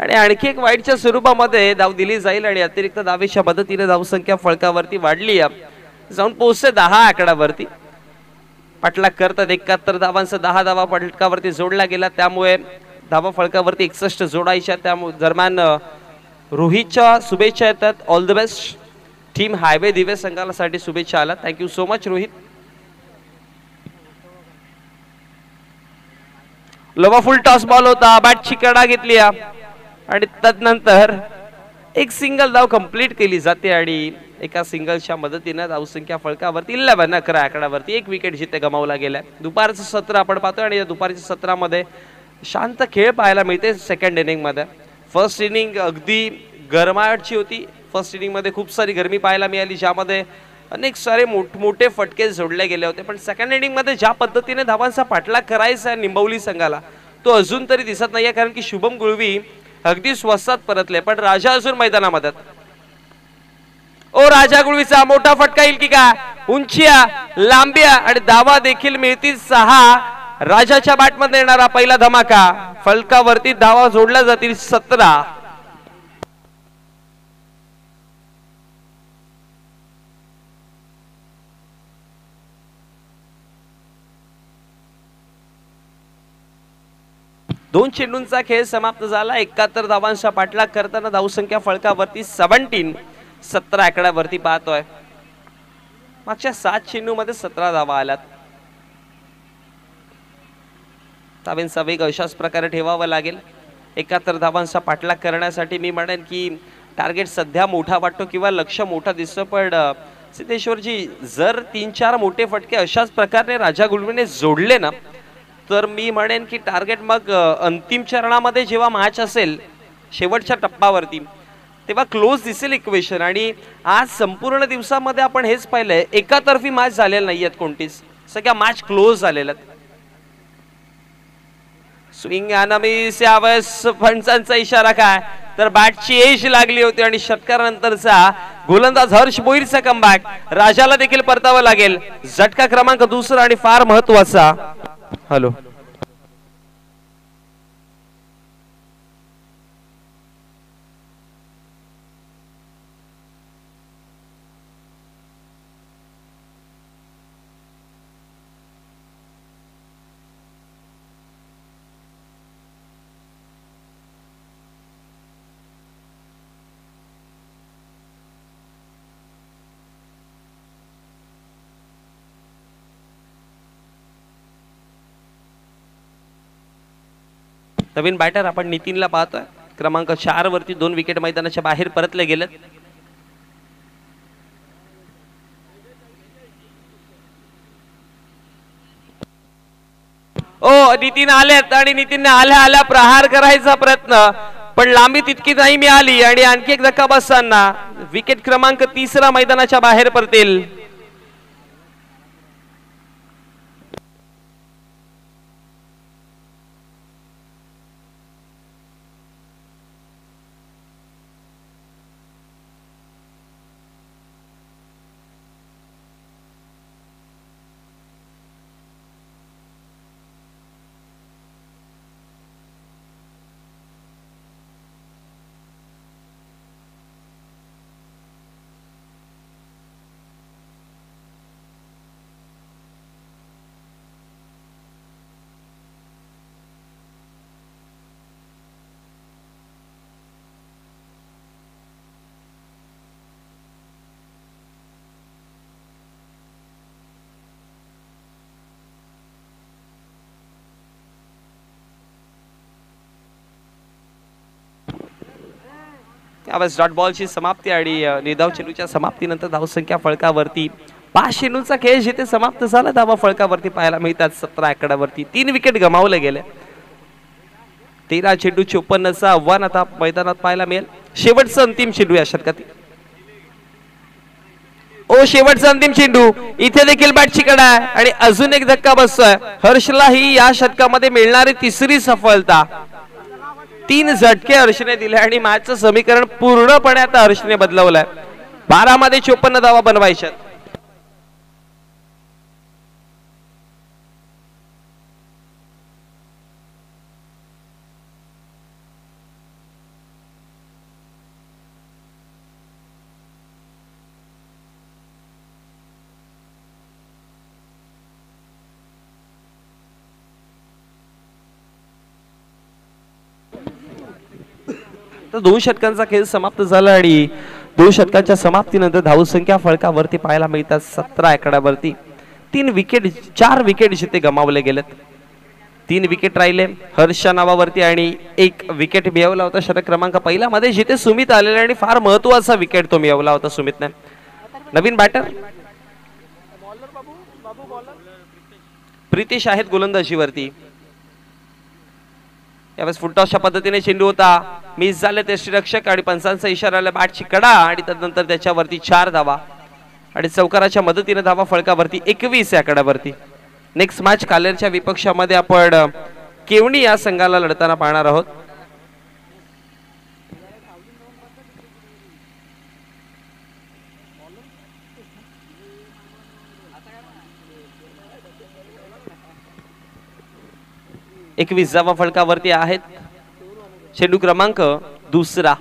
आणि आणखी एक वाईटच्या स्वरूपामध्ये धाव दिली जाईल आणि अतिरिक्त धावेच्या मदतीने धावसंख्या फळकावरती वाढली जाऊन पोहोचते 10 आकड्यावरती. पाठलाग करतात 71 धावांचा 10 धावा फळकावरती जोडला गेला, त्यामुळे धावा फळकावरती 61 जोडायच्या. त्यामुळे दरम्यान रोहितच्या शुभेच्छा येतात. All the best team highway दिवे संघाला साठी शुभेच्छा आला. Thank you so much Rohit. Low full toss ball होता, बॅटची कडा घेतली आणि त्यानंतर एक सिंगल धाव कंप्लीट केली जाते आणि एका सिंगलच्या मदतीने धावसंख्या फळकावरती 11 आकड्यावरती 1 विकेट जिथे गमावला गेलाय. दुपारचं सत्र आपण पाहतोय आणि या दुपारच्या सत्रामध्ये शांत खेळ पाहायला मिळते. सेकंड इनिंग मध्ये फर्स्ट इनिंग अगदी गरमाटची होती. फर्स्ट इनिंग मध्ये खूप सारी गरमी पाहायला मिळाली, ज्यामध्ये अनेक सारे मोठमोठे फटके जोडले गेले होते. पण सेकंड इनिंग मध्ये ज्या पद्धतीने धावांचा पाठलाग करायचा आहे निंबवली संघाला तो अजून तरी दिसत नाहीये, कारण की शुभम गुळवी अगदी स्वस्तात परतले, पण राजा अजून मैदानामध्ये. ओ राजा गुळवीचा मोठा फटका येईल की काय, उंचिया लांबिया आणि धावा देखील मिळतील 6. राजाच्या बॅटमध्ये येणारा पहिला धमाका, फलकावरती धावा जोडल्या जातील 17. दोन चेंडूंचा खेळ समाप्त झाला. 71 धावांचा पाठलाग करताना धावसंख्या फळकावरती 17 आकड्यावरती पाहतोय. मागच्या 7 चेंडूमध्ये 17 धावा आल्यात. धावांचा वेग अशाच प्रकारे ठेवावा लागेल. 71 धावांचा पाठलाग करण्यासाठी मी म्हणेन की टार्गेट सध्या मोठा वाटतो किंवा लक्ष्य मोठा दिसतो, पण सिद्धेश्वरजी जर 3-4 मोठे फटके अशाच प्रकारे राजा गुळवीने जोडले ना, तर मी म्हणेन की टार्गेट मग अंतिम चरणामध्ये जेव्हा मॅच असेल शेवटच्या टप्प्यावरती तेव्हा क्लोज दिसेल इक्वेशन. आणि आज संपूर्ण दिवसामध्ये आपण हेच पाहिलंय, एकातर्फी मॅच झालेल्या नाहीयेत कोणतीच, सगळ्या मॅच क्लोज झालेल्या. स्विंग अनमिस, यावेळेस फणसांचा इशारा काय, तर बॅटची एज लागली होती आणि षटकारानंतरचा गोलंदाज हर्ष भोईरचा कमबॅक राजाला देखील परतावा लागेल. झटका क्रमांक 2 आणि फार महत्वाचा. हॅलो नवीन बॅटर आपण नितीनला पाहतोय. क्रमांक 4 वरती 2 विकेट मैदानाच्या बाहेर परतले गेलेत. ओ नितीन आलेत आणि नितीनने आल्या प्रहार करायचा प्रयत्न, पण लांबी तितकी नाही मिळाली आणि आणखी एक धक्का बसताना विकेट क्रमांक 3 मैदानाच्या बाहेर परतील. यावेळेस डॉट बॉलची समाप्ती आणि निर्धाव चेंडूच्या समाप्तीनंतर धावसंख्या फळकावरती 5 चेंडूंचा खेळ जिथे समाप्त झाला धावा फळकावरती पाहायला मिळतात 17 आकड्यावरती. 3 विकेट गमावले गेले. 13 चेंडू 54चा आव्हान आता मैदानात पाहायला मिळेल. शेवटचा अंतिम चेंडू या षटकातील. शेवटचा अंतिम चेंडू इथे देखील बॅटची कडा आहे आणि अजून एक धक्का बसतोय. हर्षला ही या षटकामध्ये मिळणारी तिसरी सफलता. 3 झटके हर्षने दिले आणि मॅचचं समीकरण पूर्णपणे आता हर्षने बदलवलंय. 12 मध्ये 54 धावा बनवायच्या. तर 2 षटकांचा खेळ समाप्त झाला आणि 2 षटकांच्या समाप्तीनंतर धावसंख्या फळकावरती पाहायला मिळतात 17 आकड्यावरती. 4 विकेट जिथे गमावले गेलेत. 3 विकेट राहिले हर्षच्या नावावरती आणि 1 विकेट मिळवला होता षटक क्रमांक पहिला मध्ये जिथे सुमित आलेला आणि फार महत्वाचा विकेट तो मिळवला होता सुमितने. नवीन बॅटर प्रितेश आहेत गोलंदाजीवरती. यावेळेस फुलटॉसच्या पद्धतीने चेंडू होता, मिस झाले ते रक्षक आणि पंचांचा इशारा आला. बॅटची कडा आणि त्यानंतर त्याच्यावरती 4 धावा आणि चौकाराच्या मदतीने धावा फळकावरती 21 या आकड्यावरती. नेक्स्ट मॅच कालेरच्या विपक्षामध्ये आपण केवणी या संघाला लढताना पाहणार आहोत. एकवीस धावा फळकावरती आहेत. चेंडू क्रमांक 2.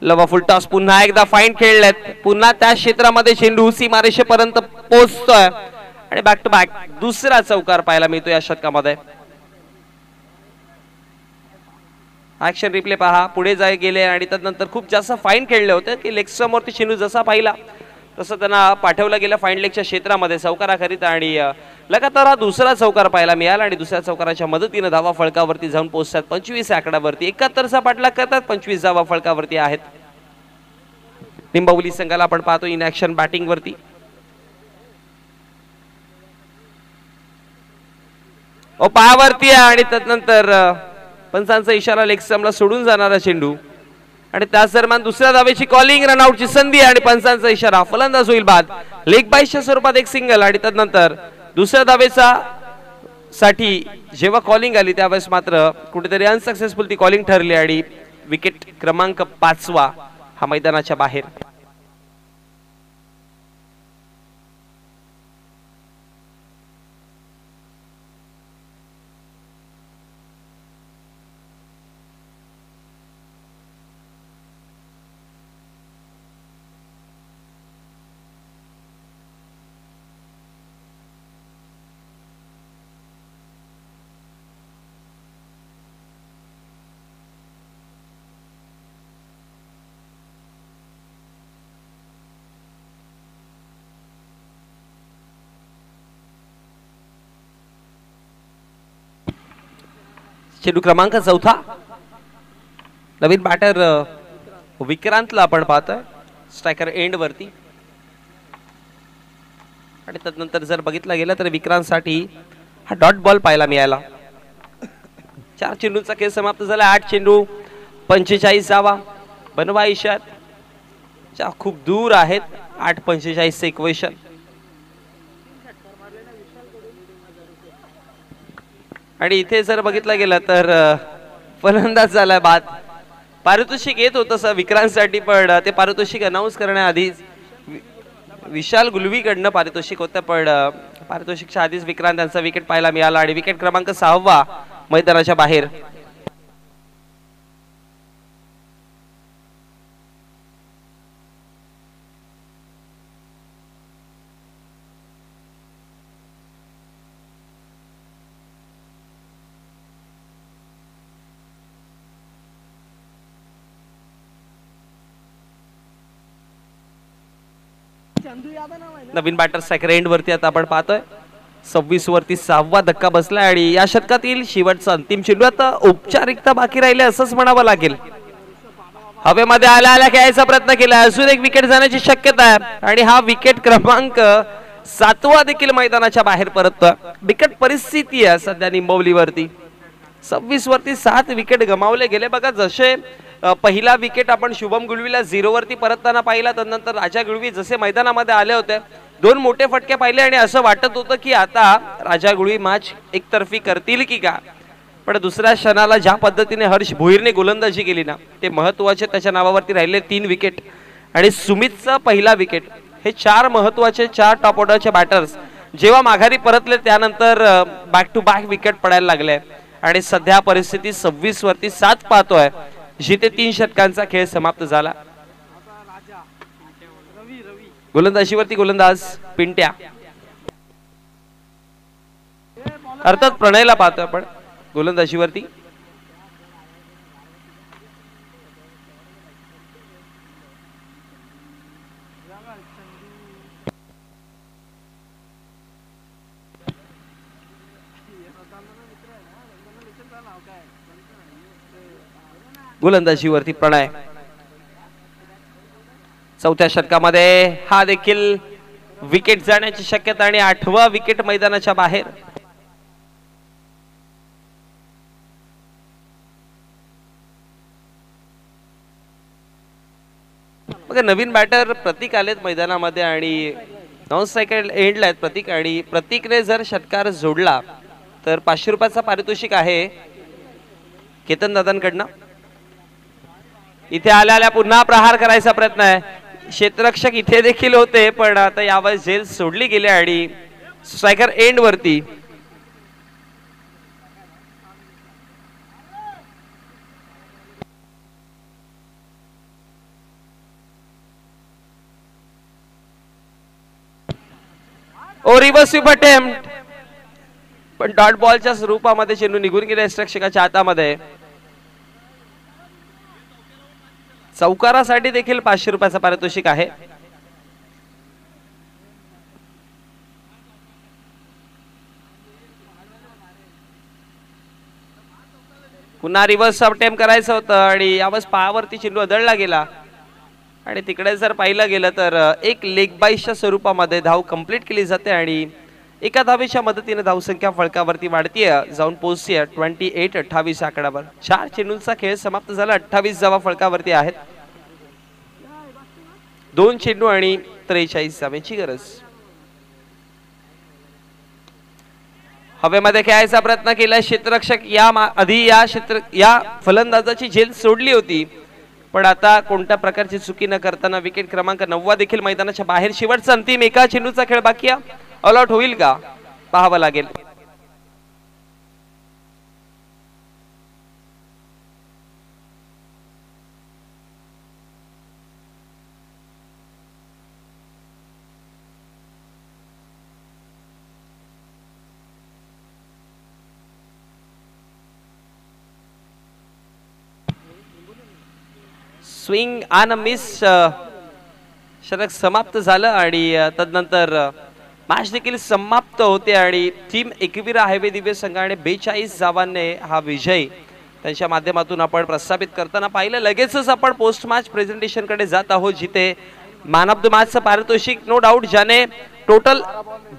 लवा फुलटॉस पुन्हा एकदा फाईन खेळलेत. पुन्हा त्या क्षेत्रामध्ये चेंडू सीमारेषेपर्यंत पोहोचतोय आणि बॅक टू बॅक दुसरा चौकार पाहायला मिळतो या षटकामध्ये. ऍक्शन रिप्ले पहा. पुढे जाय गेले आणि त्यानंतर खूप जास्त फाईन खेळले होते की लेग स्टंपवरती चेंडू जसा पाहिला तसं त्यांना पाठवला गेला फाईन लेगच्या क्षेत्रामध्ये चौकाराकरिता आणि लगातार हा दुसरा चौकार पाहायला मिळाला आणि दुसऱ्या चौकाराच्या मदतीने धावा फळकावरती जाऊन पोहोचतात 25 आकड्यावरती. 71चा पाठलाग करतात. 25 धावा फळकावरती आहेत. निंबावली संघाला आपण पाहतो इन ऍक्शन बॅटिंग वरती. पायावरती आहे आणि त्यानंतर पंचांचा इशारा लेग स्टंपला सोडून जाणारा चेंडू आणि त्याच दरम्यान दुसऱ्या धावेची कॉलिंग रनआउटची संधी आणि पंचांचा इशारा. फलंदाज होईल बाद. लेग बाईसच्या स्वरूपात एक सिंगल आणि त्यानंतर दुसऱ्या धावेचा साठी जेव्हा कॉलिंग आली त्यावेळेस मात्र कुठेतरी अनसक्सेसफुल ती कॉलिंग ठरली आणि विकेट क्रमांक 5 हा मैदानाच्या बाहेर. चेंडू क्रमांक 4. नवीन बॅटर विक्रांतला आपण पाहतोय स्ट्रायकर एंड वरती आणि त्यानंतर जर बघितलं गेलं तर विक्रांतसाठी हा डॉट बॉल पाहायला मिळाला. 4 चेंडूंचा खेळ समाप्त झाला. 8 चेंडू 45 धावा बनवा इशार खूप दूर आहेत. 8-45 इक्वेशन आणि इथे जर बघितलं गेलं तर फलंदाज झालाय बाद. पारितोषिक येत होतं विक्रांतसाठी पण ते पारितोषिक अनाऊन्स करण्याआधीच विशाल गुलवीकडनं पारितोषिक होतं पण पारितोषिकच्या आधीच विक्रांत यांचा विकेट पाहायला मिळाला आणि विकेट क्रमांक 6 मैदानाच्या बाहेर. नवीन बॅटर स्ट्रायकर एंड वरती आता आपण पाहतोय 26 वरती 6वा धक्का बसलाय आणि या षटकातील शेवटचा अंतिम चेंडू. आता औपचारिकता बाकी राहिले असंच म्हणावं लागेल. हवेमध्ये आल्या खेळायचा प्रयत्न केला, अजून एक विकेट जाण्याची शक्यता आहे आणि हा विकेट क्रमांक 7वा देखील मैदानाच्या बाहेर परततोय. बिकट परिस्थिती आहे सध्या निंबवलीवरती. 26 वरती 7 विकेट गमावले गेले. बघा जसे पहिला विकेट आपण शुभम गुळवीला 0 वरती परतताना पाहिला, त्यानंतर राजा गुळवी जसे मैदानामध्ये आले होते 2 मोठे फटके पाहिले आणि असं वाटत होतं की आता राजा गुळवी मॅच एकतर्फी करतील की का. पण दुसऱ्या क्षणाला ज्या पद्धतीने हर्ष भोईरने गोलंदाजी केली ना, ते महत्वाचे त्याच्या नावावरती राहिले 3 विकेट आणि सुमितचा पहिला विकेट. हे 4 महत्वाचे 4 टॉप ऑर्डरचे बॅटर्स जेव्हा माघारी परतले त्यानंतर बॅक टू बॅक विकेट पडायला लागले आणि सध्या परिस्थिती 26 वरती 7 पाहतोय, जिथे 3 षटकांचा खेळ समाप्त झाला. गोलंदाजीवरती गोलंदाज पिंट्या, अर्थात प्रणयला पाहतोय आपण गोलंदाजीवरती. गोलंदाजीवरती प्रणय. चौथ्या षटकामध्ये हा देखील विकेट जाण्याची शक्यता आणि 8वा विकेट मैदानाच्या बाहेर. बघा नवीन बॅटर प्रतीक आलेत मैदानामध्ये आणि नॉन सायकल एंडला आहेत प्रतीक, आणि प्रतीकने जर षटकार जोडला तर 500 रुपयाचा पारितोषिक आहे केतन दादांकडनं. इथे आल्या पुन्हा प्रहार करायचा प्रयत्न आहे. क्षेत्ररक्षक इथे देखील होते पण आता यावेळेस झेल सोडली गेली आणि स्ट्रायकर एंड वरती. ओ रिव्हर्स स्वीप अटेम्प्ट, पण डॉट बॉलच्या स्वरूपामध्ये चेंडू निघून गेला रक्षकाच्या हातामध्ये. चौकारासाठी देखील 500 रुपयाचा पारितोषिक आहे. पुन्हा रिव्हर्स अटेम्प्ट करायचं होतं आणि यावेळेस पायावरती चेंडू आदळला गेला आणि तिकडे जर पाहिलं गेलं तर एक लेग बाईसच्या स्वरूपामध्ये धाव कंप्लीट केली जाते आणि एका धावेच्या मदतीने धावसंख्या फळकावरती वाढतीये, जाऊन पोहोचतीये 28-28 आकड्यावर. 4 चेंडूंचा खेळ समाप्त झाला. 28 धावा फळकावरती आहेत. 2 चेंडू आणि 43 धावेची गरज. हवेमध्ये खेळायचा प्रयत्न केला क्षेत्ररक्षक. आधी या फलंदाजाची झेल सोडली होती, पण आता कोणत्या प्रकारची चुकी न करताना विकेट क्रमांक 9 देखील मैदानाच्या बाहेर. शेवटचा अंतिम एका चेंडूचा खेळ बाकी आहे. ऑल आउट होईल का पाहावं लागेल. स्विंग आणि मिस षटक समाप्त झालं आणि तदनंतर मॅच देखील समाप्त होते आणि टीम एकविरा हायवे दिव्य संघाने 42 धावांनी हा विजय त्यांच्या माध्यमातून आपण प्रस्थापित करताना पाहिलं. लगेचच आपण पोस्ट मॅच प्रेझेंटेशन कडे जात आहोत, जिथे मॅन ऑफ द मॅचचं पारितोषिक नो डाऊट ज्याने टोटल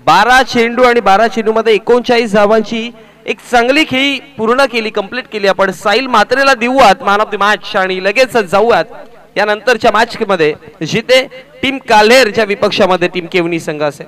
12 चेंडू आणि 12 चेंडू मध्ये 39 धावांची एक चांगली खेळी पूर्ण केली, कंप्लीट केली. आपण साहिल म्हात्रेला देऊयात मॅन ऑफ द मॅच आणि लगेच जाऊयात यानंतरच्या मॅच मध्ये, जिथे टीम काल्हेरच्या विपक्षामध्ये टीम केवनी संघ असेल.